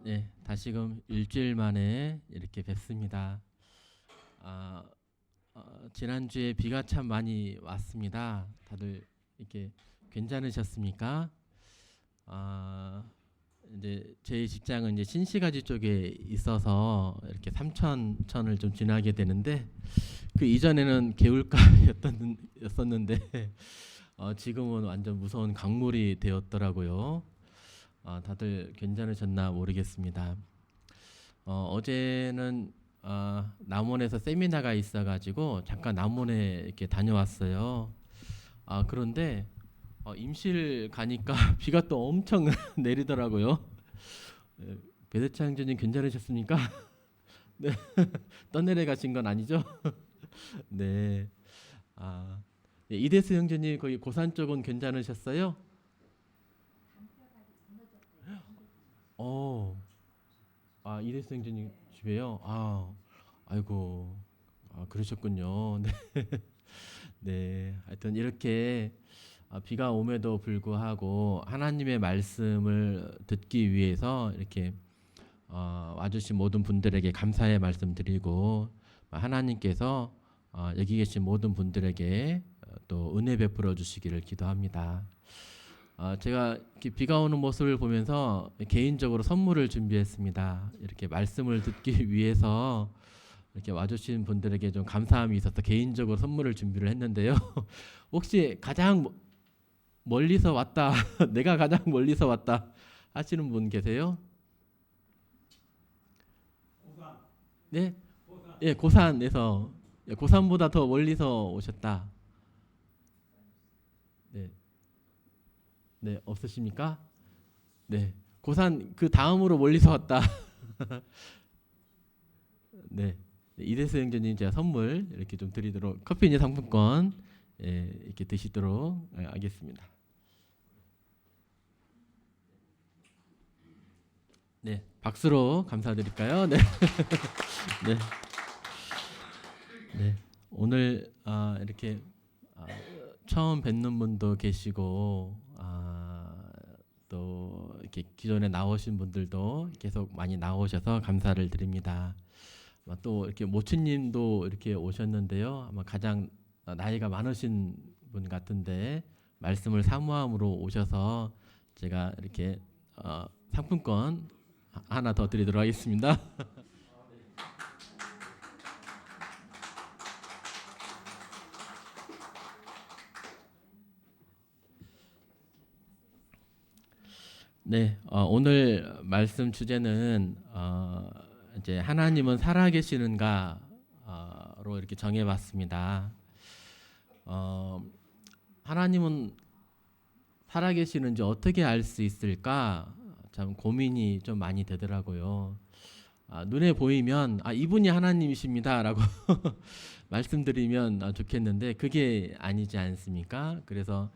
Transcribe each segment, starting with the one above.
네, 다시금 일주일 만에 이렇게 뵙습니다. 아, 지난주에 비가 참 많이 왔습니다. 다들 이렇게 괜찮으셨습니까? 아, 이제 제 직장은 이제 신시가지 쪽에 있어서 이렇게 삼천천을 좀 지나게 되는데 그 이전에는 개울가였었는데 지금은 완전 무서운 강물이 되었더라고요. 다들 괜찮으셨나 모르겠습니다. 어제는 남원에서 세미나가 있어가지고 잠깐 남원에 이렇게 다녀왔어요. 그런데 임실 가니까 비가 또 엄청 내리더라고요. 예, 배대창 형제님 괜찮으셨습니까? 네, 떠내려 가신 건 아니죠? 네. 아, 네, 이대수 형제님 거기 고산 쪽은 괜찮으셨어요? 어, 이대수 형제님 집에요? 아이고, 그러셨군요. 네, 네. 하여튼 이렇게 비가 옴에도 불구하고 하나님의 말씀을 듣기 위해서 이렇게 와주신 모든 분들에게 감사의 말씀 드리고 하나님께서 여기 계신 모든 분들에게 또 은혜 베풀어 주시기를 기도합니다. 제가 이렇게 비가 오는 모습을 보면서 개인적으로 선물을 준비했습니다. 이렇게 말씀을 듣기 위해서 이렇게 와주신 분들에게 좀 감사함이 있어서 개인적으로 선물을 준비를 했는데요. 혹시 가장 멀리서 왔다, 내가 가장 멀리서 왔다 하시는 분 계세요? 네? 예, 고산에서 고산보다 더 멀리서 오셨다. 네, 네 없으십니까? 네, 고산 그 다음으로 멀리서 왔다. 네, 이대수 형제님 제가 선물 이렇게 좀 드리도록 커피니 상품권 이렇게 드시도록 하겠습니다. 네, 박수로 감사드릴까요? 네, 네, 네. 오늘 이렇게 아, 처음 뵙는 분도 계시고 또 이렇게 기존에 나오신 분들도 계속 많이 나오셔서 감사를 드립니다. 또 이렇게 모친님도 이렇게 오셨는데요. 아마 가장 나이가 많으신 분 같은데 말씀을 사모함으로 오셔서 제가 이렇게 상품권 하나 더 드리도록 하겠습니다. 네, 오늘 말씀 주제는 이제 하나님은 살아계시는가로 이렇게 정해봤습니다. 어, 하나님은 살아계시는지 어떻게 알 수 있을까? 참 고민이 좀 많이 되더라고요. 눈에 보이면 이분이 하나님이십니다라고 말씀드리면 좋겠는데 그게 아니지 않습니까? 그래서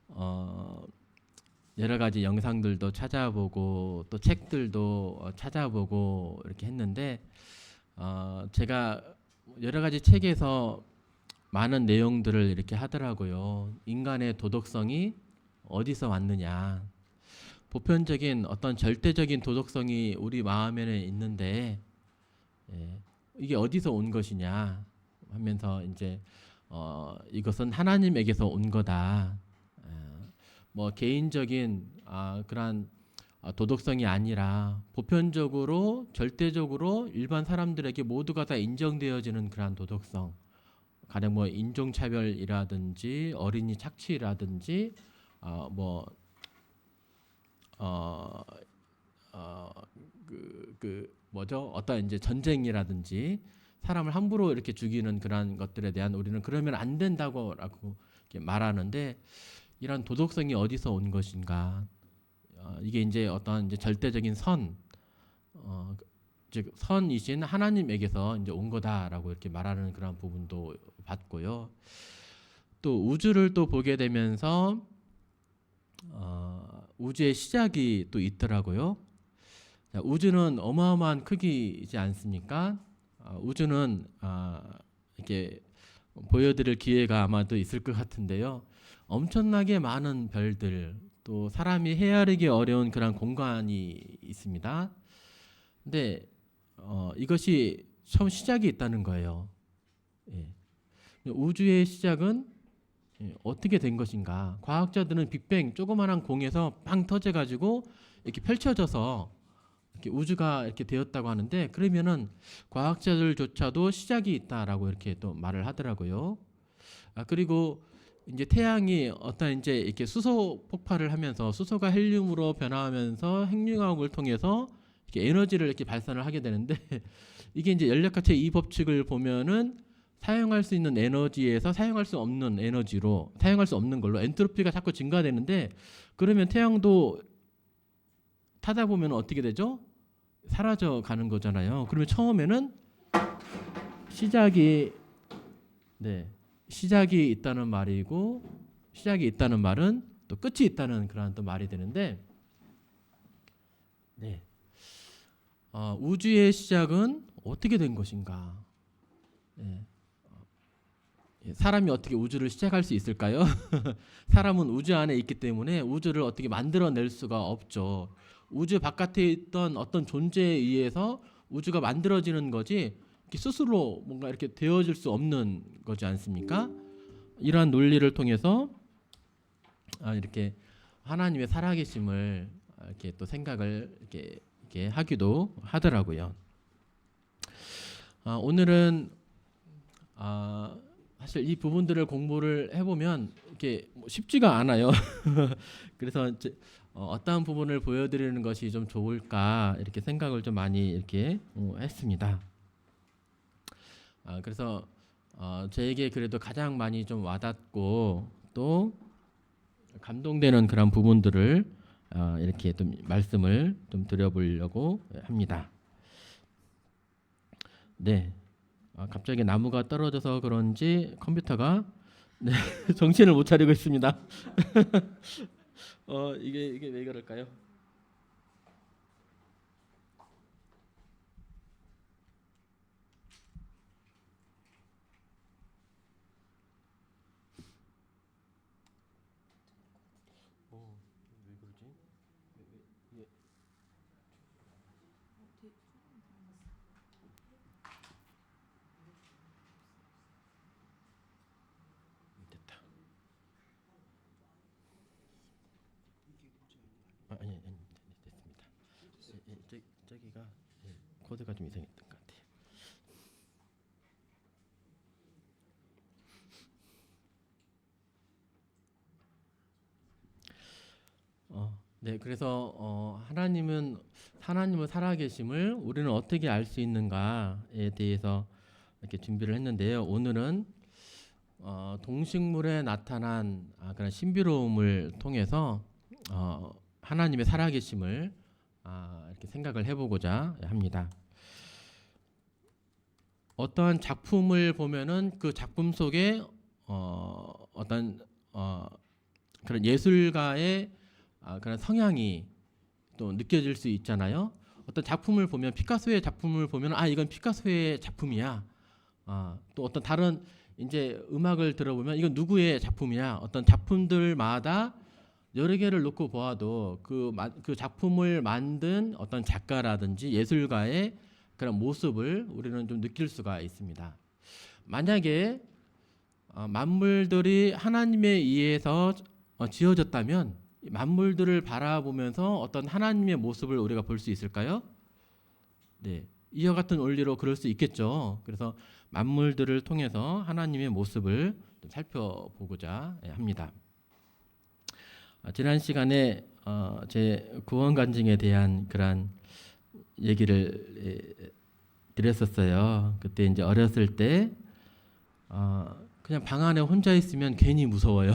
어, 여러 가지 영상들도 찾아보고 또 책들도 찾아보고 이렇게 했는데 제가 여러 가지 책에서 많은 내용들을 이렇게 하더라고요. 인간의 도덕성이 어디서 왔느냐. 보편적인 어떤 절대적인 도덕성이 우리 마음에는 있는데 이게 어디서 온 것이냐 하면서 이제 이것은 하나님에게서 온 거다. 뭐 개인적인 그런 도덕성이 아니라 보편적으로 절대적으로 일반 사람들에게 모두가 다 인정되어지는 그러한 도덕성. 가령 뭐 인종차별이라든지 어린이 착취라든지 뭐 어, 어, 뭐죠? 어떤 이제 전쟁이라든지 사람을 함부로 이렇게 죽이는 그런 것들에 대한 우리는 그러면 안 된다고라고 이렇게 말하는데 이런 도덕성이 어디서 온 것인가? 이게 이제 어떤 이제 절대적인 선, 어, 즉 선이신 하나님에게서 이제 온 거다라고 이렇게 말하는 그런 부분도 봤고요. 또 우주를 또 보게 되면서 우주의 시작이 또 있더라고요. 자, 우주는 어마어마한 크기이지 않습니까? 우주는 이렇게 보여드릴 기회가 아마도 있을 것 같은데요. 엄청나게 많은 별들 또 사람이 헤아리기 어려운 그런 공간이 있습니다. 근데 이것이 처음 시작이 있다는 거예요. 예. 우주의 시작은 어떻게 된 것인가? 과학자들은 빅뱅 조그마한 공에서 빵 터져가지고 이렇게 펼쳐져서 이렇게 우주가 이렇게 되었다고 하는데, 그러면은 과학자들조차도 시작이 있다라고 이렇게 또 말을 하더라고요. 그리고 이제 태양이 어떤 이제 이렇게 수소 폭발을 하면서 수소가 헬륨으로 변화하면서 핵융합을 통해서 이렇게 에너지를 이렇게 발산을 하게 되는데 이게 이제 연력학체 이 법칙을 보면은 사용할 수 있는 에너지에서 사용할 수 없는 에너지로, 사용할 수 없는 걸로 엔트로피가 자꾸 증가되는데, 그러면 태양도 타다 보면 어떻게 되죠? 사라져 가는 거잖아요. 그러면 처음에는 시작이 네, 시작이 있다는 말이고, 시작이 있다는 말은 또 끝이 있다는 그런 또 말이 되는데, 네, 우주의 시작은 어떻게 된 것인가? 네, 사람이 어떻게 우주를 시작할 수 있을까요? 사람은 우주 안에 있기 때문에 우주를 어떻게 만들어낼 수가 없죠. 우주 바깥에 있던 어떤 존재에 의해서 우주가 만들어지는 거지 스스로 뭔가 이렇게 되어질 수 없는 거지 않습니까? 이러한 논리를 통해서 이렇게 하나님의 살아계심을 이렇게 또 생각을 이렇게 하기도 하더라고요. 오늘은 사실 이 부분들을 공부를 해보면 이렇게 쉽지가 않아요. 그래서 이제 어떠한 부분을 보여드리는 것이 좀 좋을까 이렇게 생각을 좀 많이 이렇게 했습니다. 그래서 저에게 그래도 가장 많이 좀 와닿고 또 감동되는 그런 부분들을 이렇게 좀 말씀을 좀 드려보려고 합니다. 네. 갑자기 나무가 떨어져서 그런지 컴퓨터가 네, 정신을 못 차리고 있습니다. 이게 왜 그럴까요? 왜 그러지? 이게 됐다. 아니 됐습니다. 저기가 코드가 좀 이상했던 것 같아요. 네, 그래서 하나님은 살아계심을 우리는 어떻게 알 수 있는가에 대해서 이렇게 준비를 했는데요. 오늘은 동식물에 나타난 그런 신비로움을 통해서 하나님의 살아계심을 이렇게 생각을 해보고자 합니다. 어떠한 작품을 보면은 그 작품 속에 어떤 그런 예술가의 그런 성향이 또 느껴질 수 있잖아요. 어떤 작품을 보면 피카소의 작품을 보면 이건 피카소의 작품이야. 또 어떤 다른 이제 음악을 들어보면 이건 누구의 작품이야. 어떤 작품들마다 여러 개를 놓고 보아도 그 작품을 만든 어떤 작가라든지 예술가의 그런 모습을 우리는 좀 느낄 수가 있습니다. 만약에 만물들이 하나님에 의해서 지어졌다면 만물들을 바라보면서 어떤 하나님의 모습을 우리가 볼 수 있을까요? 네, 이와 같은 원리로 그럴 수 있겠죠. 그래서 만물들을 통해서 하나님의 모습을 좀 살펴보고자 합니다. 지난 시간에 제 구원 간증에 대한 그런 얘기를 드렸었어요. 그때 이제 어렸을 때 그냥 방 안에 혼자 있으면 괜히 무서워요.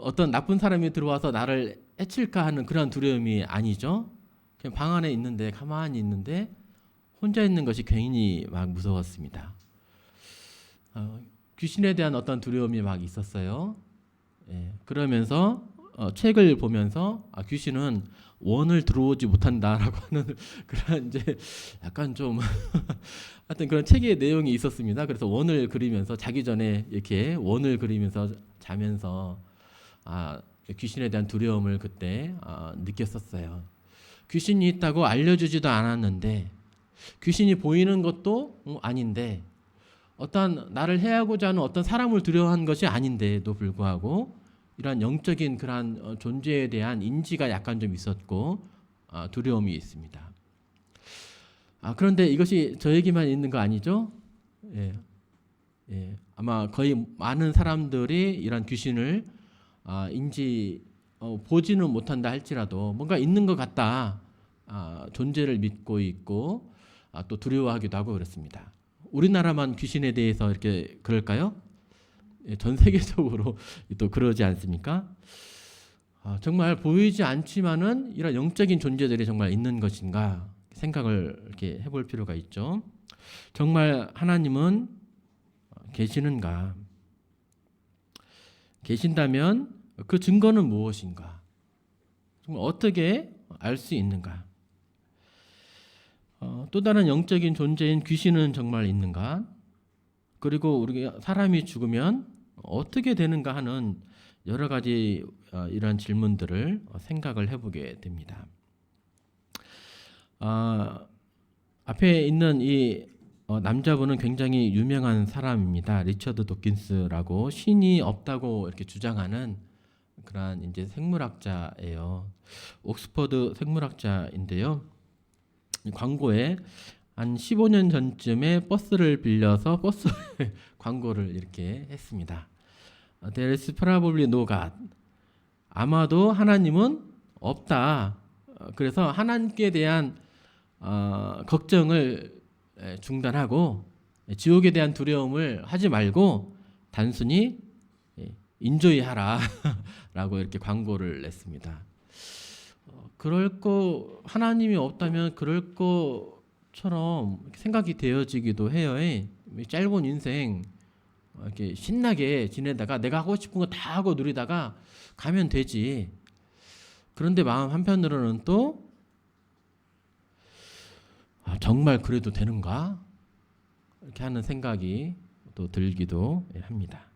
어떤 나쁜 사람이 들어와서 나를 해칠까 하는 그런 두려움이 아니죠. 그냥 방 안에 있는데 가만히 있는데 혼자 있는 것이 괜히 막 무서웠습니다. 귀신에 대한 어떤 두려움이 막 있었어요. 그러면서 책을 보면서 귀신은 원을 들어오지 못한다라고 하는 그런 이제 약간 좀 하여튼 그런 책의 내용이 있었습니다. 그래서 원을 그리면서 자기 전에 이렇게 원을 그리면서 자면서 귀신에 대한 두려움을 그때 느꼈었어요. 귀신이 있다고 알려주지도 않았는데, 귀신이 보이는 것도 아닌데, 어떤 나를 해하고자 하는 어떤 사람을 두려워한 것이 아닌데도 불구하고 이러한 영적인 그러한 존재에 대한 인지가 약간 좀 있었고 두려움이 있습니다. 그런데 이것이 저에게만 있는 거 아니죠? 예, 예. 아마 거의 많은 사람들이 이런 귀신을 보지는 못한다 할지라도 뭔가 있는 것 같다, 존재를 믿고 있고 또 두려워하기도 하고 그렇습니다. 우리나라만 귀신에 대해서 이렇게 그럴까요? 예, 전 세계적으로 또 그러지 않습니까? 정말 보이지 않지만은 이런 영적인 존재들이 정말 있는 것인가 생각을 이렇게 해볼 필요가 있죠. 정말 하나님은 계시는가? 계신다면 그 증거는 무엇인가? 정말 어떻게 알 수 있는가? 또 다른 영적인 존재인 귀신은 정말 있는가? 그리고 우리가 사람이 죽으면 어떻게 되는가 하는 여러 가지 이러한 질문들을 생각을 해보게 됩니다. 앞에 있는 이 남자분은 굉장히 유명한 사람입니다. 리처드 도킨스라고 신이 없다고 이렇게 주장하는 그러한 이제 생물학자예요. 옥스퍼드 생물학자인데요. 광고에 한 15년 전쯤에 버스를 빌려서 버스 광고를 이렇게 했습니다. There is probably no God. 아마도 하나님은 없다. 그래서 하나님께 대한 걱정을 중단하고 지옥에 대한 두려움을 하지 말고 단순히 인조이하라 라고 이렇게 광고를 냈습니다. 그럴 거 하나님이 없다면 그럴 것처럼 생각이 되어지기도 해요. 짧은 인생 이렇게 신나게 지내다가 내가 하고 싶은 거 다 하고 누리다가 가면 되지. 그런데 마음 한편으로는 또 정말 그래도 되는가? 이렇게 하는 생각이 또 들기도 합니다.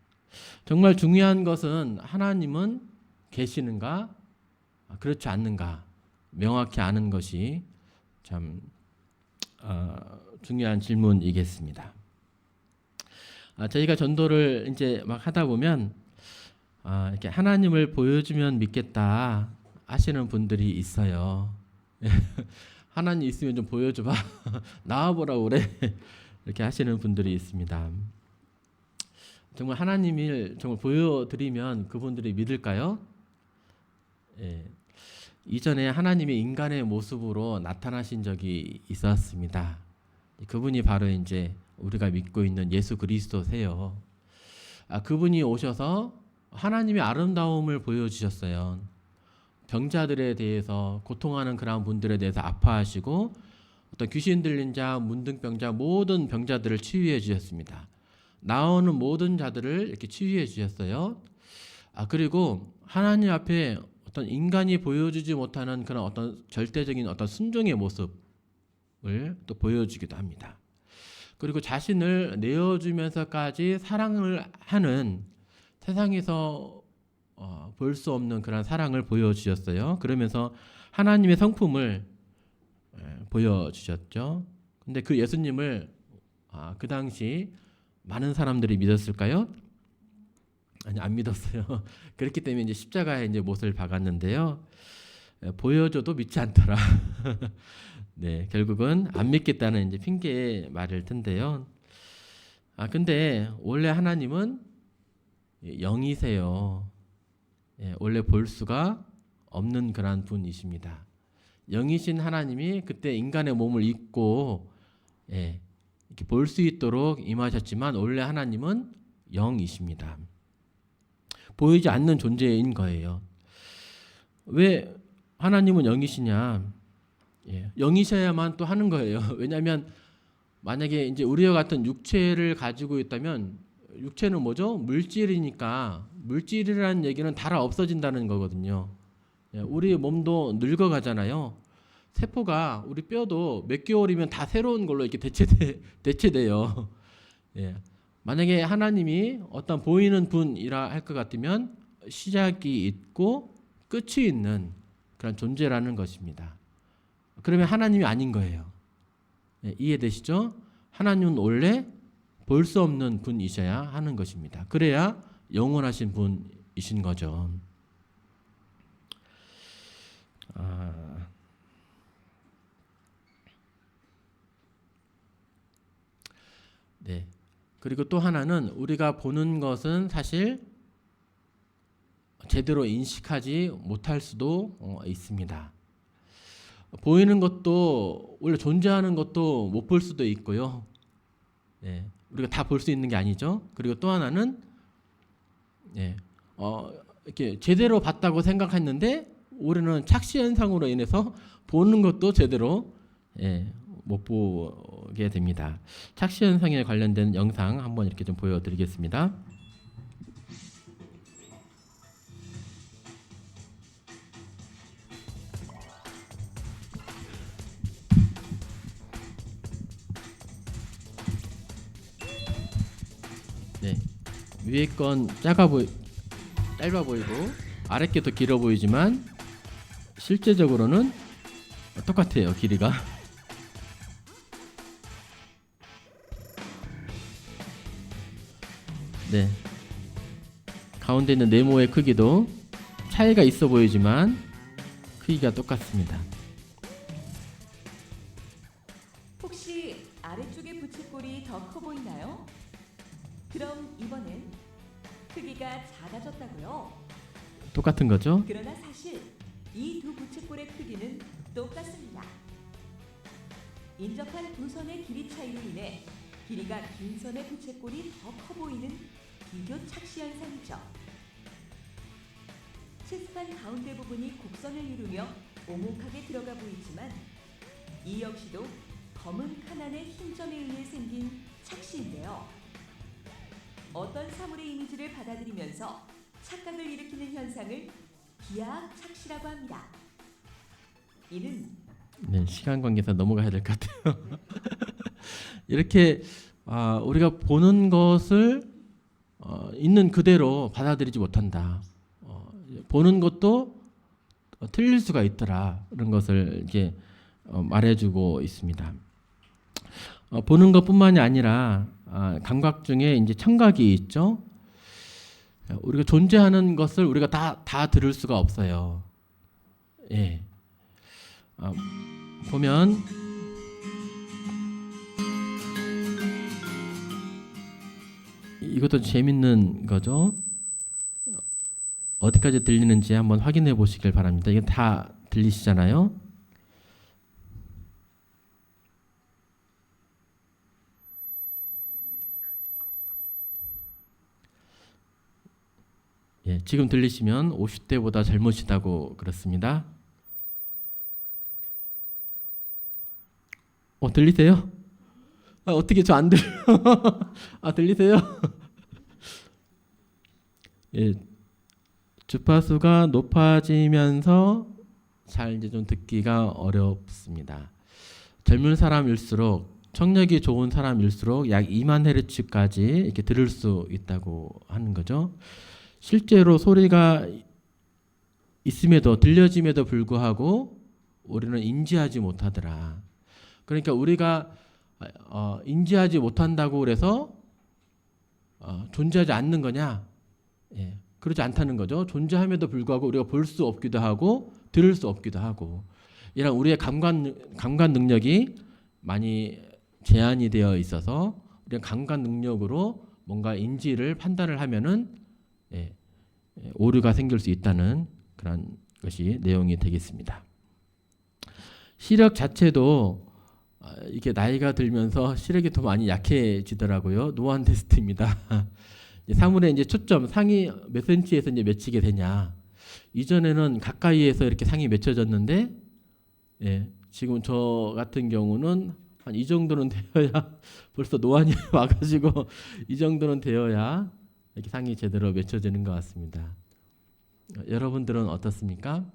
정말 중요한 것은 하나님은 계시는가? 그렇지 않는가? 명확히 아는 것이 참 중요한 질문이겠습니다. 저희가 전도를 이제 막 하다 보면 이렇게 하나님을 보여주면 믿겠다 하시는 분들이 있어요. 하나님 있으면 좀 보여줘봐, 나와보라고 그래, 이렇게 하시는 분들이 있습니다. 정말 하나님을 정말 보여드리면 그분들이 믿을까요? 예. 이전에 하나님이 인간의 모습으로 나타나신 적이 있었습니다. 그분이 바로 이제 우리가 믿고 있는 예수 그리스도세요. 그분이 오셔서 하나님의 아름다움을 보여주셨어요. 병자들에 대해서, 고통하는 그런 분들에 대해서 아파하시고 어떤 귀신 들린 자, 문둥병자 모든 병자들을 치유해 주셨습니다. 나오는 모든 자들을 이렇게 치유해 주셨어요. 그리고 하나님 앞에 어떤 인간이 보여주지 못하는 그런 어떤 절대적인 어떤 순종의 모습을 또 보여주기도 합니다. 그리고 자신을 내어주면서까지 사랑을 하는, 세상에서 볼 수 없는 그런 사랑을 보여주셨어요. 그러면서 하나님의 성품을 보여주셨죠. 근데 그 예수님을 그 당시 많은 사람들이 믿었을까요? 아니, 안 믿었어요. 그렇기 때문에 이제 십자가에 이제 못을 박았는데요. 보여줘도 믿지 않더라. 네, 결국은 안 믿겠다는 이제 핑계의 말을 든데요. 근데 원래 하나님은 영이세요. 원래 볼 수가 없는 그런 분이십니다. 영이신 하나님이 그때 인간의 몸을 입고 이렇게 볼 수 있도록 임하셨지만 원래 하나님은 영이십니다. 보이지 않는 존재인 거예요. 왜 하나님은 영이시냐? 영이셔야만 또 하는 거예요. 왜냐하면 만약에 이제 우리와 같은 육체를 가지고 있다면, 육체는 뭐죠? 물질이니까, 물질이라는 얘기는 달아 없어진다는 거거든요. 우리 몸도 늙어가잖아요. 세포가, 우리 뼈도 몇 개월이면 다 새로운 걸로 이렇게 대체돼요. 만약에 하나님이 어떤 보이는 분이라 할 것 같으면 시작이 있고 끝이 있는 그런 존재라는 것입니다. 그러면 하나님이 아닌 거예요. 예, 이해되시죠? 하나님은 원래 볼 수 없는 분이셔야 하는 것입니다. 그래야 영원하신 분이신 거죠. 네. 그리고 또 하나는 우리가 보는 것은 사실 제대로 인식하지 못할 수도 있습니다. 보이는 것도 원래 존재하는 것도 못 볼 수도 있고요. 네. 우리가 다 볼 수 있는 게 아니죠. 그리고 또 하나는 네. 이렇게 제대로 봤다고 생각했는데 우리는 착시 현상으로 인해서 보는 것도 제대로 못 보게 됩니다. 착시 현상에 관련된 영상 한번 이렇게 좀 보여드리겠습니다. 네, 위에 건 짧아 보이고 아래 게 더 길어 보이지만 실제적으로는 똑같아요, 길이가. 네, 가운데 있는 네모의 크기도 차이가 있어 보이지만 크기가 똑같습니다. 혹시 아래쪽의 부채꼴이 더 커 보이나요? 그럼 이번엔 크기가 작아졌다고요? 똑같은 거죠? 그러나 사실 이 두 부채꼴의 크기는 똑같습니다. 인접한 두 선의 길이 차이로 인해 길이가 긴 선의 부채꼴이 더 커 보이는 비교 착시 현상이죠. 채습한 가운데 부분이 곡선을 이루며 오목하게 들어가 보이지만 이 역시도 검은 칸안의 흰점에 의해 생긴 착시인데요. 어떤 사물의 이미지를 받아들이면서 착각을 일으키는 현상을 기하학 착시라고 합니다. 이는 네, 시간 관계에서 넘어가야 될 것 같아요. 이렇게 우리가 보는 것을 있는 그대로 받아들이지 못한다. 보는 것도 틀릴 수가 있더라. 이런 것을 이제 말해주고 있습니다. 보는 것뿐만이 아니라 감각 중에 이제 청각이 있죠. 우리가 존재하는 것을 우리가 다 들을 수가 없어요. 예. 보면 이것도 재밌는 거죠. 어디까지 들리는지 한번 확인해 보시길 바랍니다. 이게 다 들리시잖아요. 예, 지금 들리시면 50대보다 젊으시다고 그렇습니다. 들리세요? 어떻게 저 안 들려? 들리세요? 예, 주파수가 높아지면서 잘 이제 좀 듣기가 어렵습니다. 젊은 사람일수록 청력이 좋은 사람일수록 약 2만 헤르츠까지 이렇게 들을 수 있다고 하는 거죠. 실제로 소리가 있음에도 들려짐에도 불구하고 우리는 인지하지 못하더라. 그러니까 우리가 인지하지 못한다고 그래서 존재하지 않는 거냐? 예, 그렇지 않다는 거죠. 존재함에도 불구하고 우리가 볼 수 없기도 하고 들을 수 없기도 하고 이런 우리의 감관 능력이 많이 제한이 되어 있어서 우리가 감관 능력으로 뭔가 인지를 판단을 하면은 오류가 생길 수 있다는 그런 것이 내용이 되겠습니다. 시력 자체도 이게 나이가 들면서 시력이 더 많이 약해지더라고요. 노안 테스트입니다. 사물의 이제 초점 상이 몇 센치에서 이제 맺히게 되냐. 이전에는 가까이에서 이렇게 상이 맺혀졌는데, 지금 저 같은 경우는 한 이 정도는 되어야 벌써 노안이 와가지고 이 정도는 되어야 이렇게 상이 제대로 맺혀지는 것 같습니다. 여러분들은 어떻습니까?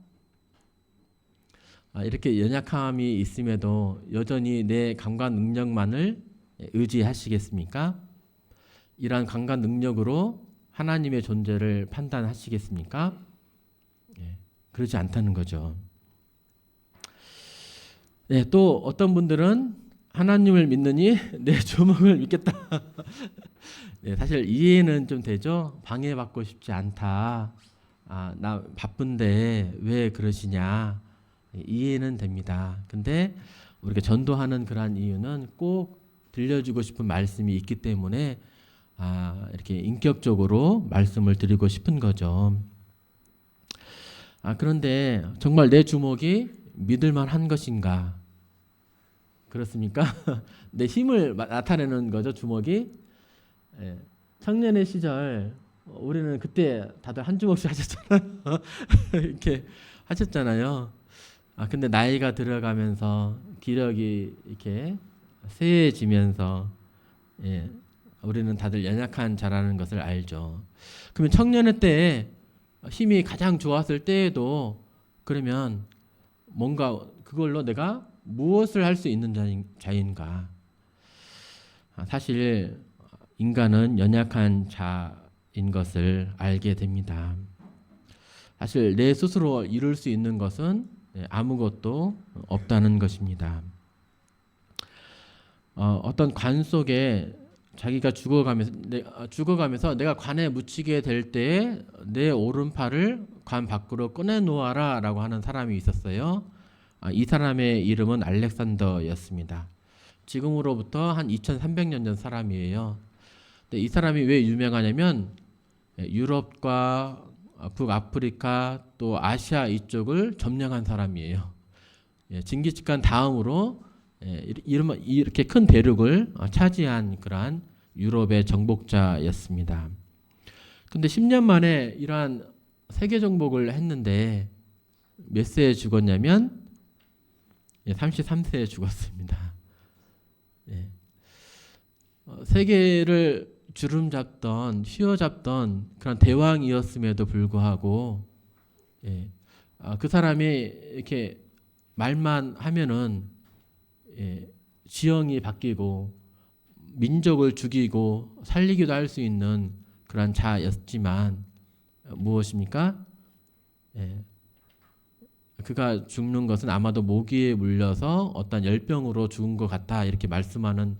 이렇게 연약함이 있음에도 여전히 내 감각 능력만을 의지하시겠습니까? 이러한 감각 능력으로 하나님의 존재를 판단하시겠습니까? 그러지 않다는 거죠. 네, 또 어떤 분들은 하나님을 믿느니 내 주먹을 믿겠다. 네, 사실 이해는 좀 되죠. 방해받고 싶지 않다. 나 바쁜데 왜 그러시냐. 이해는 됩니다. 근데 우리가 전도하는 그러한 이유는 꼭 들려주고 싶은 말씀이 있기 때문에 이렇게 인격적으로 말씀을 드리고 싶은 거죠. 그런데 정말 내 주먹이 믿을만 한 것인가? 그렇습니까? 내 힘을 나타내는 거죠, 주먹이. 예. 청년의 시절 우리는 그때 다들 한 주먹씩 하셨잖아요. 이렇게 하셨잖아요. 근데 나이가 들어가면서 기력이 이렇게 쇠해지면서 우리는 다들 연약한 자라는 것을 알죠. 그러면 청년의 때에 힘이 가장 좋았을 때에도 그러면 뭔가 그걸로 내가 무엇을 할 수 있는 자인가? 사실 인간은 연약한 자인 것을 알게 됩니다. 사실 내 스스로 이룰 수 있는 것은 아무것도 없다는 것입니다. 어떤 관 속에 자기가 죽어가면서 내가 관에 묻히게 될 때에 내 오른팔을 관 밖으로 꺼내 놓아라라고 하는 사람이 있었어요. 이 사람의 이름은 알렉산더였습니다. 지금으로부터 한 2300년 전 사람이에요. 근데 이 사람이 왜 유명하냐면 유럽과 북아프리카 또 아시아 이쪽을 점령한 사람이에요. 징기스칸 다음으로 이렇게 큰 대륙을 차지한 그러한 유럽의 정복자였습니다. 근데 10년 만에 이러한 세계 정복을 했는데 몇 세에 죽었냐면 33세에 죽었습니다. 세계를 주름잡던 휘어잡던 그런 대왕이었음에도 불구하고 그 사람이 이렇게 말만 하면은 지형이 바뀌고 민족을 죽이고 살리기도 할 수 있는 그런 자였지만 무엇입니까? 그가 죽는 것은 아마도 모기에 물려서 어떤 열병으로 죽은 것 같다 이렇게 말씀하는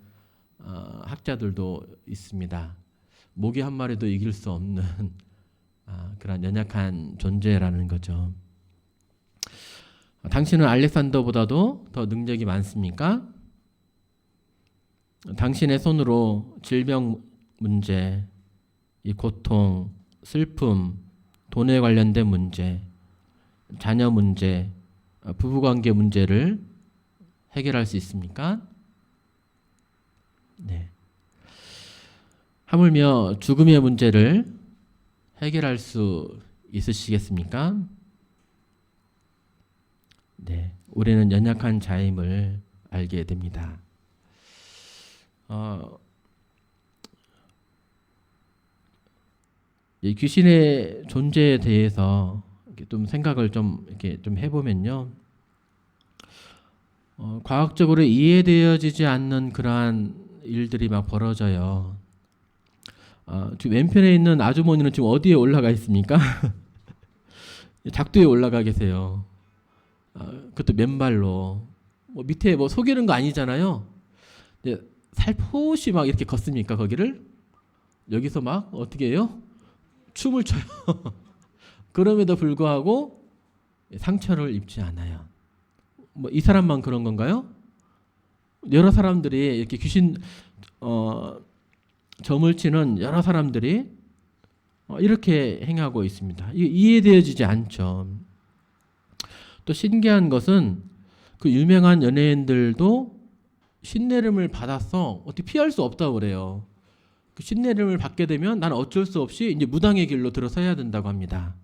학자들도 있습니다. 모기 한 마리도 이길 수 없는 그런 연약한 존재라는 거죠. 당신은 알렉산더보다도 더 능력이 많습니까? 당신의 손으로 질병 문제, 이 고통, 슬픔, 돈에 관련된 문제, 자녀 문제, 부부관계 문제를 해결할 수 있습니까? 네. 하물며 죽음의 문제를 해결할 수 있으시겠습니까? 네. 우리는 연약한 자임을 알게 됩니다. 이 귀신의 존재에 대해서 이렇게 좀 생각을 좀 이렇게 좀 해보면요, 과학적으로 이해되어지지 않는 그러한 일들이 막 벌어져요. 지금 왼편에 있는 아주머니는 지금 어디에 올라가 있습니까? 작두에 올라가 계세요. 그것도 맨발로. 뭐 밑에 뭐 속이는 거 아니잖아요. 근데 살포시 막 이렇게 걷습니까 거기를? 여기서 막 어떻게 해요? 춤을 춰요. 그럼에도 불구하고 상처를 입지 않아요. 뭐 이 사람만 그런 건가요? 여러 사람들이 이렇게 귀신 점을 치는 여러 사람들이 이렇게 행하고 있습니다. 이게 이해되어지지 않죠. 또 신기한 것은 그 유명한 연예인들도 신내림을 받았어 어떻게 피할 수 없다고 그래요. 그 신내림을 받게 되면 나는 어쩔 수 없이 이제 무당의 길로 들어서야 된다고 합니다.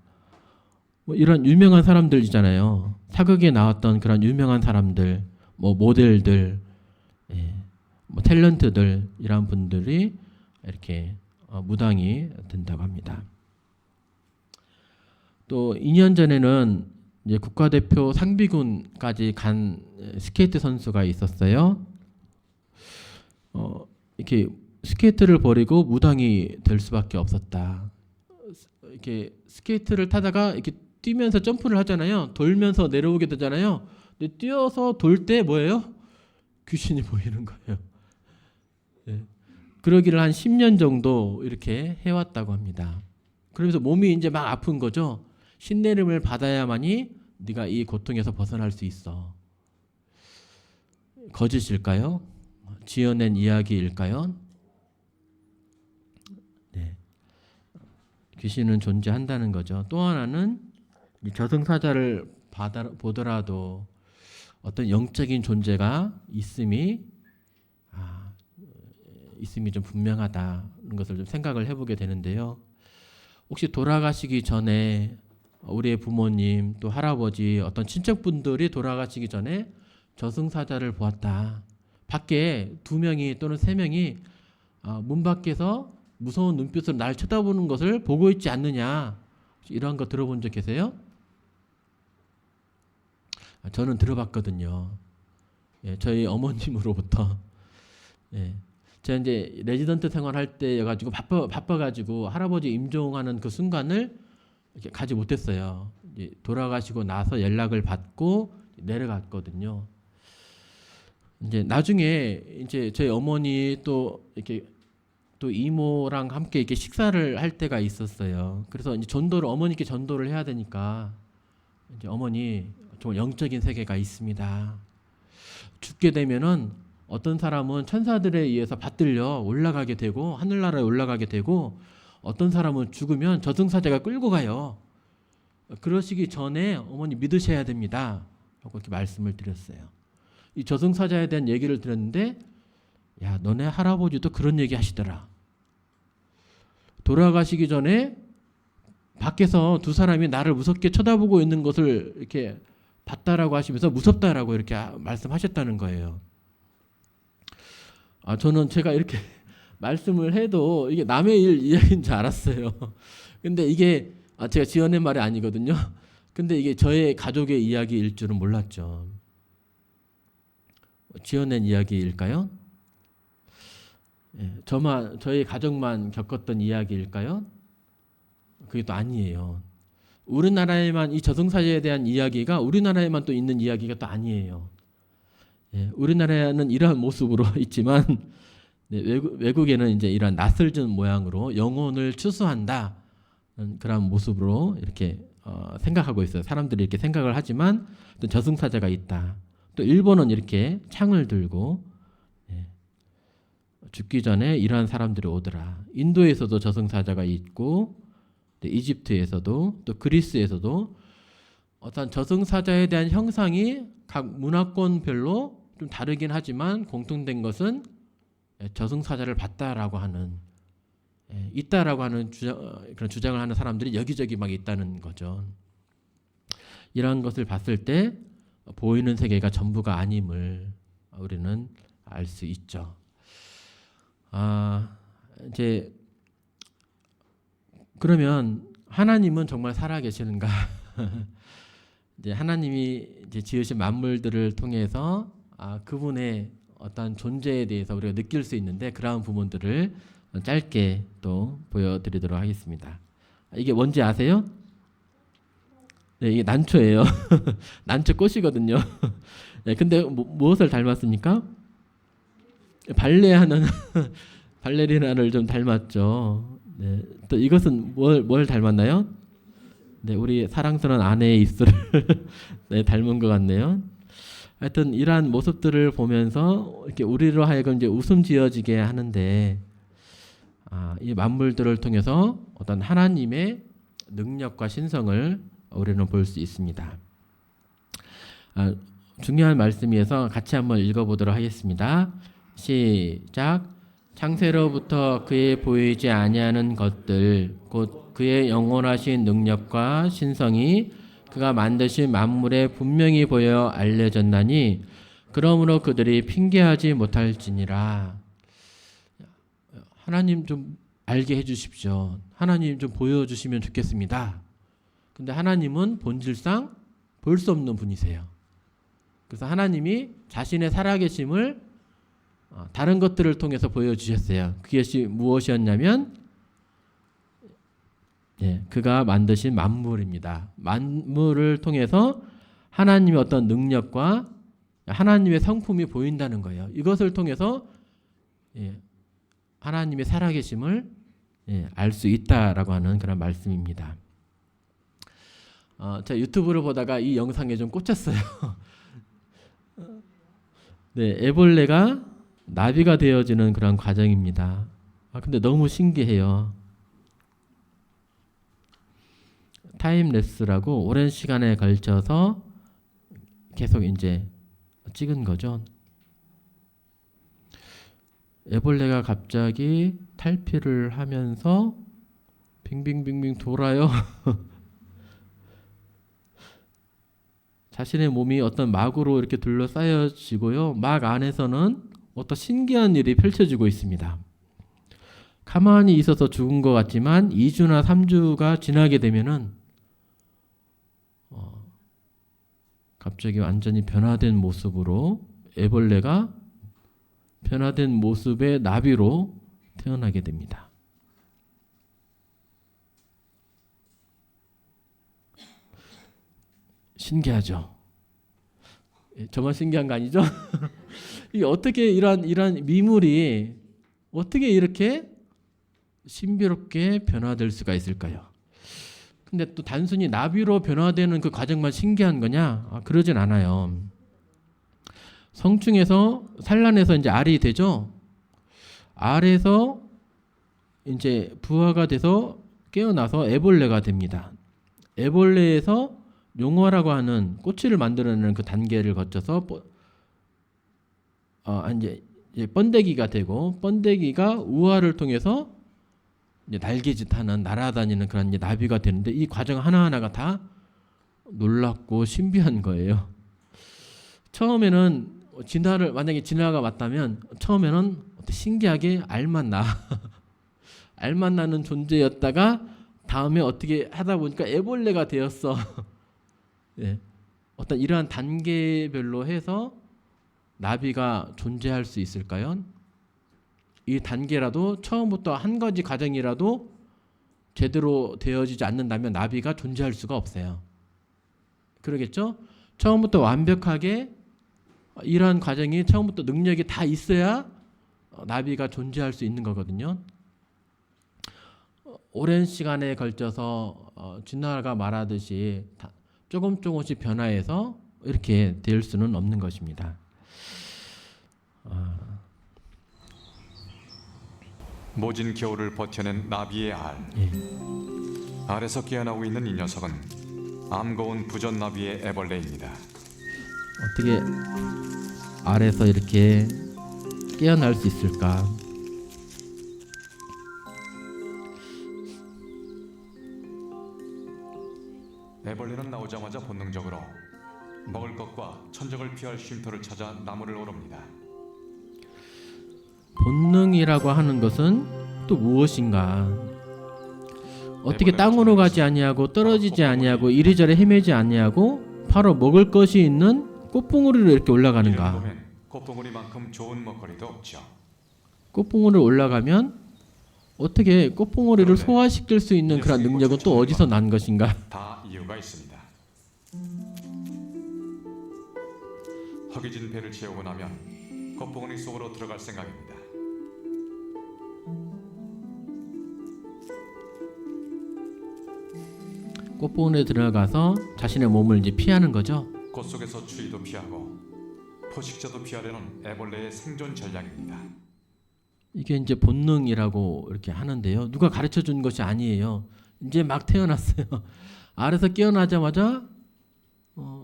뭐 이런 유명한 사람들이잖아요. 사극에 나왔던 그런 유명한 사람들, 뭐 모델들, 뭐 탤런트들 이런 분들이 이렇게 무당이 된다고 합니다. 또 2년 전에는 이제 국가대표 상비군까지 간 스케이트 선수가 있었어요. 이렇게 스케이트를 버리고 무당이 될 수밖에 없었다. 이렇게 스케이트를 타다가 이렇게 뛰면서 점프를 하잖아요. 돌면서 내려오게 되잖아요. 근데 뛰어서 돌 때 뭐예요? 귀신이 보이는 거예요. 예. 그러기를 한 10년 정도 이렇게 해왔다고 합니다. 그러면서 몸이 이제 막 아픈 거죠. 신내림을 받아야만이 네가 이 고통에서 벗어날 수 있어. 거짓일까요? 지어낸 이야기일까요? 네. 귀신은 존재한다는 거죠. 또 하나는 이 저승사자를 보더라도 어떤 영적인 존재가 있음이 좀 분명하다는 것을 좀 생각을 해보게 되는데요. 혹시 돌아가시기 전에 우리의 부모님 또 할아버지 어떤 친척분들이 돌아가시기 전에 저승사자를 보았다. 밖에 2명이 또는 3명이 문 밖에서 무서운 눈빛으로 날 쳐다보는 것을 보고 있지 않느냐. 이런 거 들어본 적 계세요? 저는 들어봤거든요. 예, 저희 어머님으로부터. 예. 제가 이제 레지던트 생활할 때여가지고 바빠가지고 할아버지 임종하는 그 순간을 이렇게 가지 못했어요. 이제 돌아가시고 나서 연락을 받고 내려갔거든요. 이제 나중에 이제 저희 어머니 또 이렇게 또 이모랑 함께 이렇게 식사를 할 때가 있었어요. 그래서 이제 어머니께 전도를 해야 되니까 이제 어머니 정말 영적인 세계가 있습니다. 죽게 되면은 어떤 사람은 천사들에 의해서 받들려 올라가게 되고 하늘나라에 올라가게 되고 어떤 사람은 죽으면 저승사자가 끌고 가요. 그러시기 전에 어머니 믿으셔야 됩니다. 라고 이렇게 말씀을 드렸어요. 이 저승사자에 대한 얘기를 들었는데 야, 너네 할아버지도 그런 얘기 하시더라. 돌아가시기 전에 밖에서 2 사람이 나를 무섭게 쳐다보고 있는 것을 이렇게 봤다라고 하시면서 무섭다라고 이렇게 말씀하셨다는 거예요. 저는 제가 이렇게 말씀을 해도 이게 남의 일 이야기인 줄 알았어요. 근데 이게 제가 지어낸 말이 아니거든요. 근데 이게 저의 가족의 이야기일 줄은 몰랐죠. 지어낸 이야기일까요? 예, 저희 가족만 겪었던 이야기일까요? 그게 또 아니에요. 우리나라에만 이 저승사자에 대한 이야기가 우리나라에만 또 있는 이야기가 또 아니에요. 예, 우리나라는 이러한 모습으로 있지만 네, 외국에는 이제 이러한 낯설은 모양으로 영혼을 추수한다 그런 모습으로 이렇게 생각하고 있어요. 사람들이 이렇게 생각을 하지만 어떤 저승사자가 있다. 또 일본은 이렇게 창을 들고 죽기 전에 이러한 사람들이 오더라. 인도에서도 저승사자가 있고 이집트에서도 또 그리스에서도 어떤 저승사자에 대한 형상이 각 문화권별로 좀 다르긴 하지만 공통된 것은 저승사자를 봤다라고 하는 있다라고 하는 그런 주장을 하는 사람들이 여기저기 막 있다는 거죠. 이러한 것을 봤을 때 보이는 세계가 전부가 아님을 우리는 알 수 있죠. 이제 그러면 하나님은 정말 살아계시는가? 이제 하나님이 이제 지으신 만물들을 통해서 그분의 어떤 존재에 대해서 우리가 느낄 수 있는데 그러한 부분들을 짧게 또 보여드리도록 하겠습니다. 이게 뭔지 아세요? 네, 이게 난초예요. 난초 꽃이거든요. 네, 근데 무엇을 닮았습니까? 발레하는 발레리나를 좀 닮았죠. 네, 또 이것은 뭘 닮았나요? 네, 우리 사랑스러운 아내의 입술을 네, 닮은 것 같네요. 하여튼 이러한 모습들을 보면서 이렇게 우리로 하여금 이제 웃음 지어지게 하는데 이 만물들을 통해서 어떤 하나님의 능력과 신성을 우리는 볼 수 있습니다. 중요한 말씀이어서 같이 한번 읽어보도록 하겠습니다. 시작. 창세로부터 그의 보이지 아니하는 것들 곧 그의 영원하신 능력과 신성이 그가 만드신 만물에 분명히 보여 알려졌나니 그러므로 그들이 핑계하지 못할지니라. 하나님 좀 알게 해주십시오. 하나님 좀 보여주시면 좋겠습니다. 근데 하나님은 본질상 볼 수 없는 분이세요. 그래서 하나님이 자신의 살아계심을 다른 것들을 통해서 보여주셨어요. 그것이 무엇이었냐면 그가 만드신 만물입니다. 만물을 통해서 하나님의 어떤 능력과 하나님의 성품이 보인다는 거예요. 이것을 통해서 하나님의 살아계심을 알 수 있다라고 하는 그런 말씀입니다. 제가 유튜브를 보다가 이 영상에 좀 꽂혔어요. 네, 애벌레가 나비가 되어지는 그런 과정입니다. 근데 너무 신기해요. 타임랩스라고 오랜 시간에 걸쳐서 계속 이제 찍은 거죠. 애벌레가 갑자기 탈피를 하면서 빙빙빙빙 돌아요. 자신의 몸이 어떤 막으로 이렇게 둘러싸여지고요. 막 안에서는 어떤 신기한 일이 펼쳐지고 있습니다. 가만히 있어서 죽은 것 같지만 2주나 3주가 지나게 되면은 갑자기 완전히 변화된 모습으로 애벌레가 변화된 모습의 나비로 태어나게 됩니다. 신기하죠? 저만 신기한 거 아니죠? 이게 어떻게 이런 미물이 어떻게 이렇게 신비롭게 변화될 수가 있을까요? 근데 또 단순히 나비로 변화되는 그 과정만 신기한 거냐? 그러진 않아요. 성충에서 산란해서 이제 알이 되죠. 알에서 이제 부화가 돼서 깨어나서 애벌레가 됩니다. 애벌레에서 용화라고 하는 꼬치를 만들어내는 그 단계를 거쳐서 이제 번데기가 되고 번데기가 우화를 통해서 이제 날개짓하는 날아다니는 그런 이제 나비가 되는데 이 과정 하나하나가 다 놀랍고 신비한 거예요. 처음에는 만약에 진화가 맞다면 처음에는 신기하게 알만 나는 존재였다가 다음에 어떻게 하다 보니까 애벌레가 되었어. 네. 어떤 이러한 단계별로 해서 나비가 존재할 수 있을까요? 이 단계라도 처음부터 한 가지 과정이라도 제대로 되어지지 않는다면 나비가 존재할 수가 없어요. 그러겠죠? 처음부터 완벽하게 이러한 과정이 처음부터 능력이 다 있어야 나비가 존재할 수 있는 거거든요. 오랜 시간에 걸쳐서 진화가 말하듯이 조금씩 변화해서 이렇게 될 수는 없는 것입니다. 모진 겨울을 버텨낸 나비의 알. 알에서 깨어나고 있는 이 녀석은 암거운 부전나비의 애벌레입니다. 어떻게 알에서 이렇게 깨어날 수 있을까? 애벌레는 나오자마자 본능적으로 먹을 것과 천적을 피할 쉼터를 찾아 나무를 오릅니다. 본능이라고 하는 것은 또 무엇인가? 어떻게 땅으로 가지 아니하고 떨어지지 아니하고 이리저리 헤매지 아니하고 바로 먹을 것이 있는 꽃봉오리로 이렇게 올라가는가? 꽃봉오리만큼 좋은 먹거리도 없죠. 꽃봉오리로 올라가면 어떻게 꽃봉오리를 소화시킬 수 있는 그런 능력은 또 어디서 난 것인가? 다 이유가 있습니다. 허기진 배를 채우고 나면 꽃봉오리 속으로 들어갈 생각입니다. 꽃봉오리에 들어가서 자신의 몸을 이제 피하는 거죠. 꽃 속에서 추위도 피하고 포식자도 피하려는 애벌레의 생존 전략입니다. 이게 이제 본능이라고 이렇게 하는데요. 누가 가르쳐 준 것이 아니에요. 이제 막 태어났어요. 알에서 깨어나자마자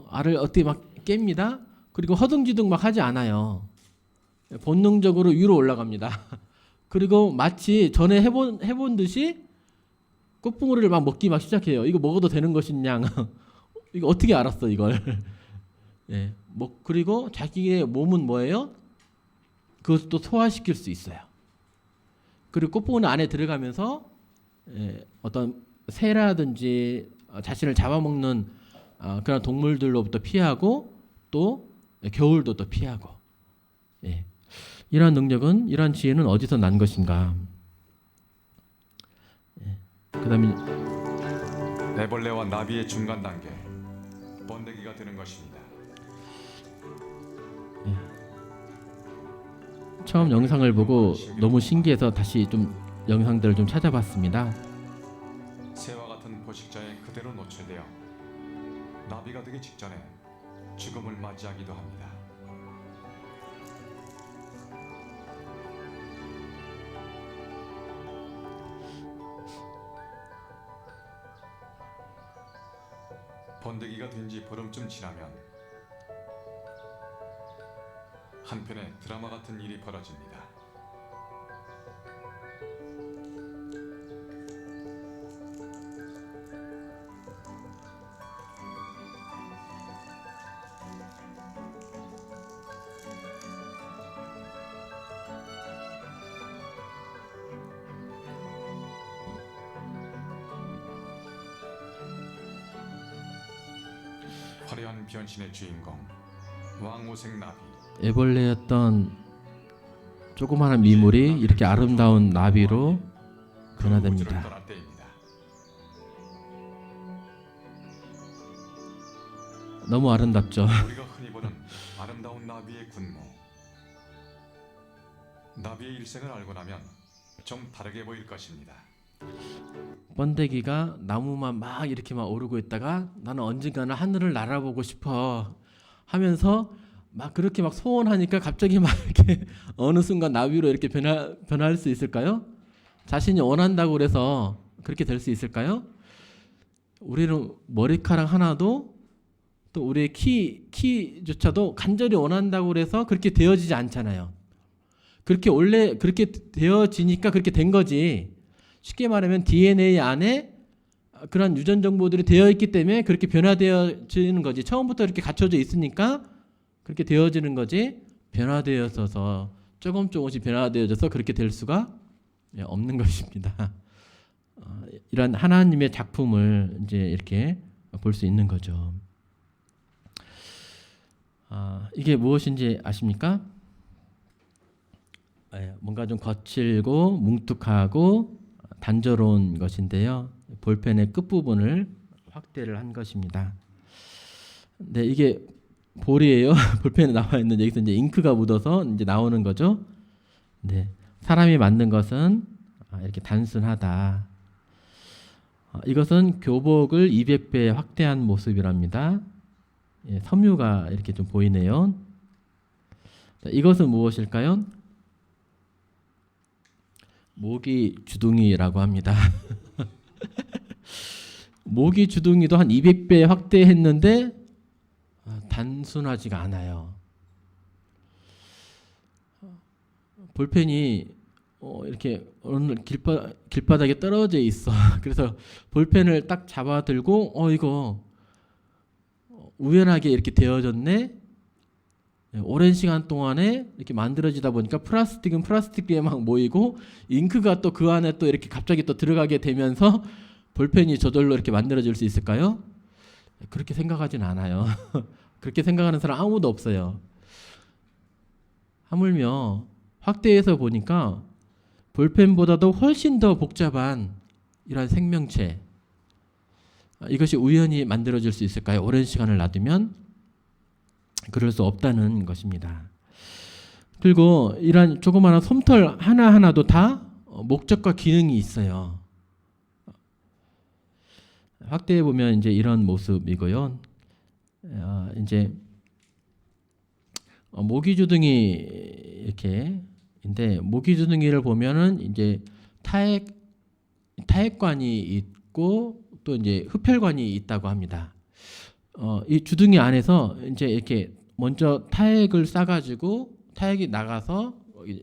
알을 어떻게 막 깹니다. 그리고 허둥지둥 막 하지 않아요. 본능적으로 위로 올라갑니다. 그리고 마치 전에 해본 듯이 꽃봉오리를 막 먹기 막 시작해요. 이거 먹어도 되는 것이냐? 이거 어떻게 알았어 이걸? 네, 그리고 자기의 몸은 뭐예요? 그것을 또 소화시킬 수 있어요. 그리고 꽃봉오리 안에 들어가면서 어떤 새라든지 자신을 잡아먹는 그런 동물들로부터 피하고 또 겨울도 또 피하고 이러한 능력은 이러한 지혜는 어디서 난 것인가? 그다음에 애벌레와 나비의 중간 단계 번데기가 되는 것입니다. 처음 영상을 보고 너무 신기해서 다시 좀 영상들을 좀 찾아봤습니다. 새와 같은 포식자에 그대로 노출되어 나비가 되기 직전에 죽음을 맞이하기도 합니다. 번데기가 된 지 보름쯤 지나면 한편의 드라마 같은 일이 벌어집니다. 화려한 변신의 주인공 왕오색 나비. 애벌레였던 조그마한 미물이 이렇게 아름다운 나비로 변화됩니다. 떠날 때입니다. 너무 아름답죠. 우리가 흔히 보는 아름다운 나비의 군무. 나비의 일생을 알고 나면 좀 다르게 보일 것입니다. 번데기가 나무만 막 이렇게 막 오르고 있다가 나는 언젠가는 하늘을 날아보고 싶어 하면서 막 그렇게 막 소원하니까 갑자기 막 이렇게 어느 순간 나비로 이렇게 변할 수 있을까요? 자신이 원한다고 그래서 그렇게 될 수 있을까요? 우리는 머리카락 하나도 또 우리의 키조차도 간절히 원한다고 그래서 그렇게 되어지지 않잖아요. 그렇게 원래 그렇게 되어지니까 그렇게 된 거지. 쉽게 말하면 DNA 안에 그런 유전 정보들이 되어 있기 때문에 그렇게 변화되어지는 거지. 처음부터 이렇게 갖춰져 있으니까 그렇게 되어지는 거지. 변화되어서 조금씩 변화되어져서 그렇게 될 수가 없는 것입니다. 이런 하나님의 작품을 이제 이렇게 볼 수 있는 거죠. 이게 무엇인지 아십니까? 뭔가 좀 거칠고 뭉툭하고 단조로운 것인데요. 볼펜의 끝부분을 확대를 한 것입니다. 네, 이게 볼이에요. 볼펜에 나와 있는 여기서 이제 잉크가 묻어서 이제 나오는 거죠. 네, 사람이 만든 것은 이렇게 단순하다. 이것은 교복을 200배 확대한 모습이랍니다. 섬유가 이렇게 좀 보이네요. 이것은 무엇일까요? 모기 주둥이라고 합니다. 모기 주둥이도 한 200배 확대했는데 단순하지가 않아요. 볼펜이 이렇게 어느 길바닥에 떨어져 있어. 그래서 볼펜을 딱 잡아 들고 이거 우연하게 이렇게 되어졌네. 오랜 시간 동안에 이렇게 만들어지다 보니까 플라스틱은 플라스틱에 막 모이고 잉크가 또 그 안에 또 이렇게 갑자기 또 들어가게 되면서 볼펜이 저절로 이렇게 만들어질 수 있을까요? 그렇게 생각하진 않아요. 그렇게 생각하는 사람 아무도 없어요. 하물며 확대해서 보니까 볼펜보다도 훨씬 더 복잡한 이러한 생명체, 이것이 우연히 만들어질 수 있을까요? 오랜 시간을 놔두면 그럴 수 없다는 것입니다. 그리고 이러한 조그마한 솜털 하나하나도 다 목적과 기능이 있어요. 확대해 보면 이제 이런 모습이고요. 이제 모기주둥이 이렇게인데 모기주둥이를 보면은 이제 타액관이 있고 또 이제 흡혈관이 있다고 합니다. 이 주둥이 안에서 이제 이렇게 먼저 타액을 싸가지고 타액이 나가서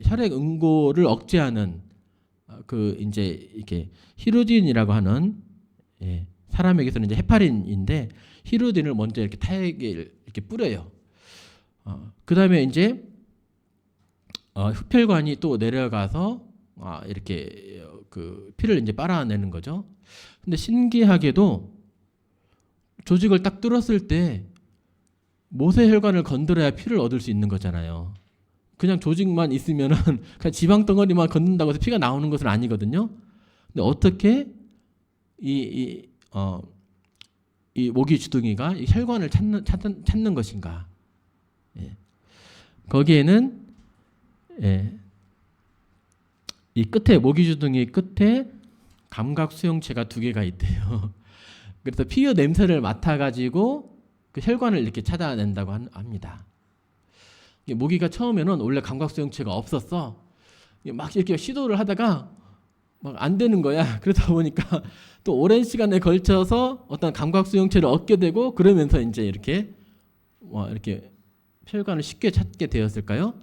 혈액 응고를 억제하는 그 이제 이렇게 히루딘이라고 하는 사람에게서는 이제 헤파린인데 히루딘을 먼저 이렇게 타액에 이렇게 뿌려요. 그 다음에 이제 흡혈관이 또 내려가서 이렇게 그 피를 이제 빨아내는 거죠. 근데 신기하게도 조직을 딱 뚫었을 때 모세혈관을 건드려야 피를 얻을 수 있는 거잖아요. 그냥 조직만 있으면은 그냥 지방 덩어리만 건든다고 해서 피가 나오는 것은 아니거든요. 근데 어떻게 이 모기 주둥이가 이 혈관을 찾는 것인가? 거기에는 이 끝에 모기주둥이 끝에 감각 수용체가 2개가 있대요. 그래서 피의 냄새를 맡아가지고 그 혈관을 이렇게 찾아낸다고 합니다. 모기가 처음에는 원래 감각 수용체가 없었어. 막 이렇게 시도를 하다가 막 안 되는 거야. 그러다 보니까 또 오랜 시간에 걸쳐서 어떤 감각 수용체를 얻게 되고 그러면서 이제 이렇게 혈관을 쉽게 찾게 되었을까요?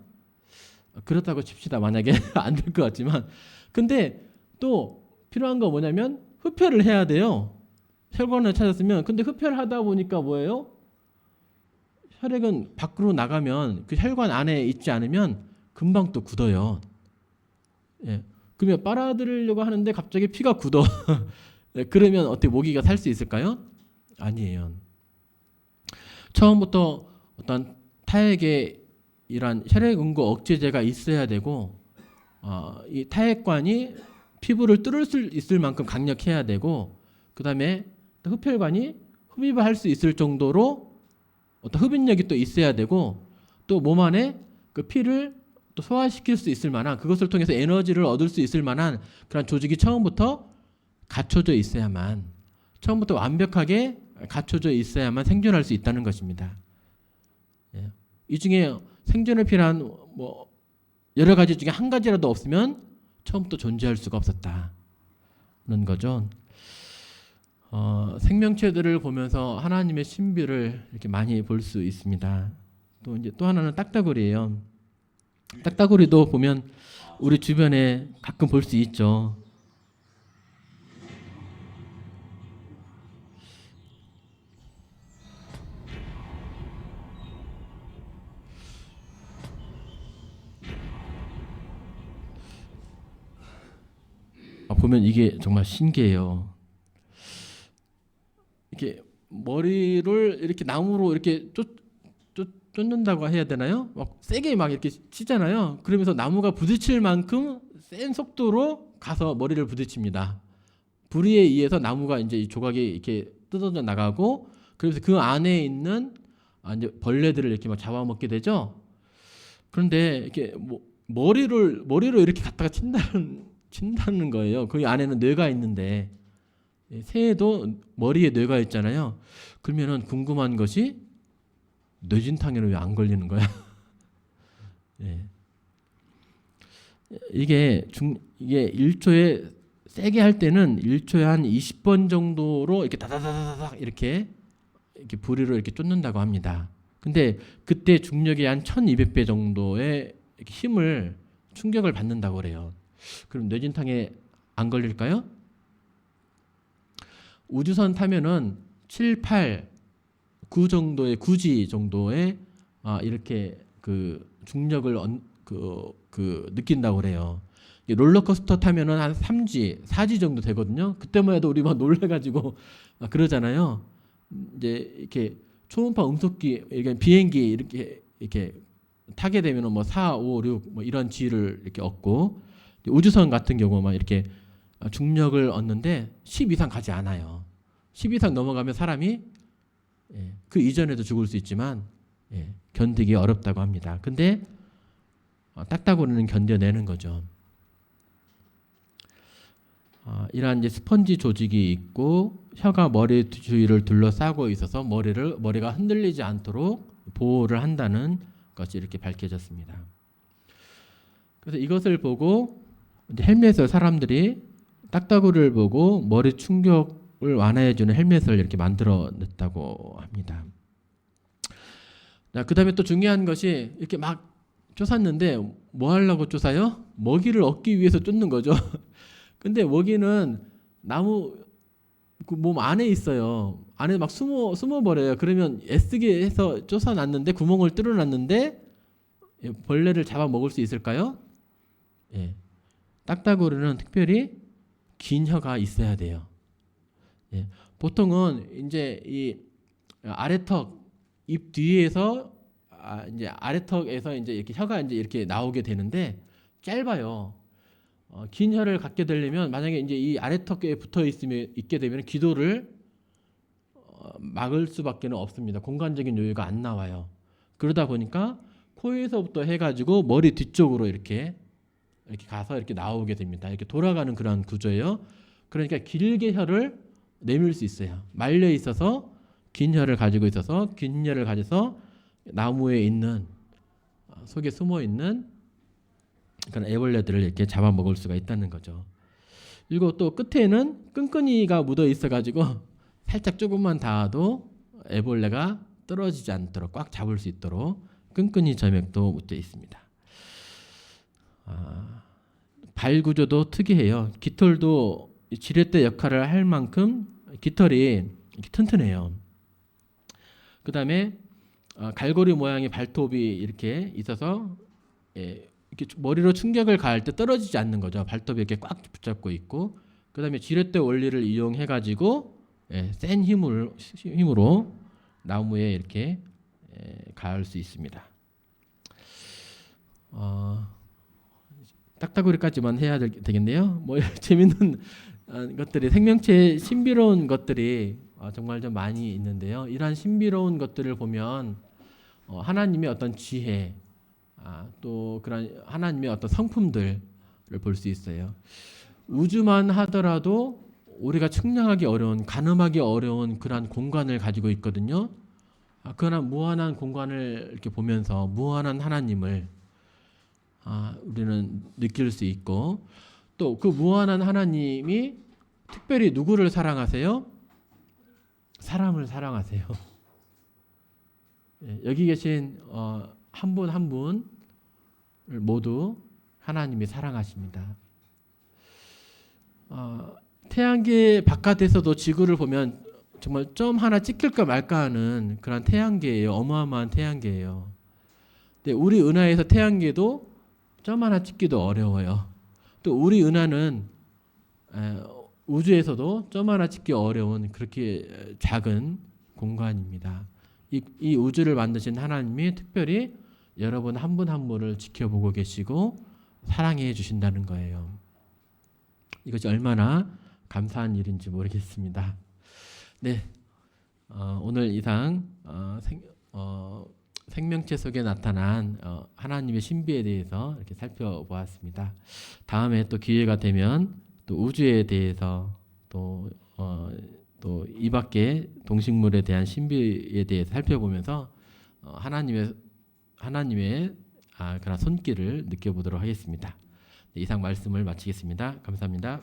그렇다고 칩시다. 만약에 안 될 것 같지만, 근데 또 필요한 거 뭐냐면 흡혈을 해야 돼요. 혈관을 찾았으면. 근데 흡혈을 하다 보니까 뭐예요? 혈액은 밖으로 나가면 그 혈관 안에 있지 않으면 금방 또 굳어요. 예. 그러면 빨아들이려고 하는데 갑자기 피가 굳어. 네, 그러면 어떻게 모기가 살 수 있을까요? 아니에요. 처음부터 어떤 타액에 이런 혈액 응고 억제제가 있어야 되고, 이 타액관이 피부를 뚫을 수 있을 만큼 강력해야 되고, 그 다음에 흡혈관이 흡입을 할 수 있을 정도로 어떤 흡입력이 또 있어야 되고, 또 몸 안에 그 피를 또 소화시킬 수 있을 만한, 그것을 통해서 에너지를 얻을 수 있을 만한 그런 조직이 처음부터 갖춰져 있어야만, 처음부터 완벽하게 갖춰져 있어야만 생존할 수 있다는 것입니다. 예. 이 중에 생존에 필요한 뭐 여러 가지 중에 한 가지라도 없으면 처음부터 존재할 수가 없었다는 거죠. 생명체들을 보면서 하나님의 신비를 이렇게 많이 볼 수 있습니다. 또 하나는 딱따구리예요. 딱따구리도 보면 우리 주변에 가끔 볼 수 있죠. 보면 이게 정말 신기해요. 이렇게 머리를 이렇게 나무로 이렇게 쫓는다고 해야 되나요? 막 세게 막 이렇게 치잖아요. 그러면서 나무가 부딪힐 만큼 센 속도로 가서 머리를 부딪힙니다. 불의에 의해서 나무가 이제 이 조각이 이렇게 뜯어져 나가고, 그래서 그 안에 있는 이제 벌레들을 이렇게 막 잡아먹게 되죠. 그런데 이렇게 머리로 이렇게 갖다가 친다는 거예요. 그 안에는 뇌가 있는데, 새에도 머리에 뇌가 있잖아요. 그러면은 궁금한 것이 뇌진탕에는 왜 안 걸리는 거야? 예. 이게 1초에 세게 할 때는 1초에 한 20번 정도로 이렇게 다다다다닥 이렇게 부리로 이렇게 쫓는다고 합니다. 근데 그때 중력이 한 1200배 정도의 이렇게 힘을 충격을 받는다고 그래요. 그럼 뇌진탕에 안 걸릴까요? 우주선 타면은 7, 8, 9 정도의 9G 정도의 이렇게 그 중력을 느낀다고 그래요. 롤러코스터 타면은 한 3G, 4G 정도 되거든요. 그때만 해도 우리 막 놀래가지고 그러잖아요. 이제 이렇게 초음파 음속기, 비행기 이렇게 타게 되면은 뭐 4, 5, 6 뭐 이런 G를 이렇게 얻고, 우주선 같은 경우만 이렇게 중력을 얻는데 10 이상 가지 않아요. 10 이상 넘어가면 사람이 그 이전에도 죽을 수 있지만 견디기 어렵다고 합니다. 근데 딱따구리는 견뎌내는 거죠. 이러한 이제 스펀지 조직이 있고 혀가 머리 주위를 둘러싸고 있어서 머리가 흔들리지 않도록 보호를 한다는 것이 이렇게 밝혀졌습니다. 그래서 이것을 보고 이제 헬멧을 사람들이 딱따구리를 보고 머리 충격을 완화해주는 헬멧을 이렇게 만들어냈다고 합니다. 그 다음에 또 중요한 것이 이렇게 막 쫓았는데 뭐 하려고 쫓아요? 먹이를 얻기 위해서 쫓는 거죠. 근데 먹이는 나무 그 몸 안에 있어요. 안에 막 숨어버려요. 그러면 애쓰게 해서 쫓아놨는데, 구멍을 뚫어놨는데 벌레를 잡아 먹을 수 있을까요? 예. 딱따구리는 특별히 긴 혀가 있어야 돼요. 예. 보통은 이제 이 아래턱 입 뒤에서 이제 아래턱에서 이제 이렇게 혀가 이제 이렇게 나오게 되는데 짧아요. 긴 혀를 갖게 되려면 만약에 이제 이 아래턱에 붙어 있게 되면 기도를 막을 수밖에는 없습니다. 공간적인 여유가 안 나와요. 그러다 보니까 코에서부터 해가지고 머리 뒤쪽으로 이렇게 가서 이렇게 나오게 됩니다. 이렇게 돌아가는 그런 구조예요. 그러니까 길게 혀를 내밀 수 있어요. 말려 있어서 긴 혀를 가지고 있어서 긴 혀를 가져서 나무에 있는 속에 숨어 있는 그런 애벌레들을 이렇게 잡아먹을 수가 있다는 거죠. 그리고 또 끝에는 끈끈이가 묻어 있어가지고 살짝 조금만 닿아도 애벌레가 떨어지지 않도록 꽉 잡을 수 있도록 끈끈이 점액도 묻어 있습니다. 발 구조도 특이해요. 깃털도 지렛대 역할을 할 만큼 깃털이 이렇게 튼튼해요. 그 다음에 갈고리 모양의 발톱이 이렇게 있어서 이렇게 머리로 충격을 가할 때 떨어지지 않는 거죠. 발톱이 이렇게 꽉 붙잡고 있고, 그 다음에 지렛대 원리를 이용해 가지고 센 힘으로 나무에 이렇게 가할 수 있습니다. 딱따구리까지만 해야 되겠네요. 뭐 재밌는 것들이 생명체의 신비로운 것들이 정말 좀 많이 있는데요. 이러한 신비로운 것들을 보면 하나님의 어떤 지혜, 또 그런 하나님의 어떤 성품들을 볼 수 있어요. 우주만 하더라도 우리가 측량하기 어려운, 가늠하기 어려운 그러한 공간을 가지고 있거든요. 그러한 무한한 공간을 이렇게 보면서 무한한 하나님을 우리는 느낄 수 있고, 또 그 무한한 하나님이 특별히 누구를 사랑하세요? 사람을 사랑하세요. 여기 계신 한 분 한 분을 모두 하나님이 사랑하십니다. 태양계 바깥에서도 지구를 보면 정말 점 하나 찍힐까 말까 하는 그런 태양계예요. 어마어마한 태양계예요. 근데 우리 은하에서 태양계도 점 하나 찍기도 어려워요. 또 우리 은하는 우주에서도 점 하나 찍기 어려운 그렇게 작은 공간입니다. 이 우주를 만드신 하나님이 특별히 여러분 한 분 한 분을 지켜보고 계시고 사랑해 주신다는 거예요. 이것이 얼마나 감사한 일인지 모르겠습니다. 네, 오늘 이상 생명체 속에 나타난 하나님의 신비에 대해서 이렇게 살펴보았습니다. 다음에 또 기회가 되면 또 우주에 대해서 또 이 밖에 동식물에 대한 신비에 대해서 살펴보면서 하나님의 그런 손길을 느껴보도록 하겠습니다. 네, 이상 말씀을 마치겠습니다. 감사합니다.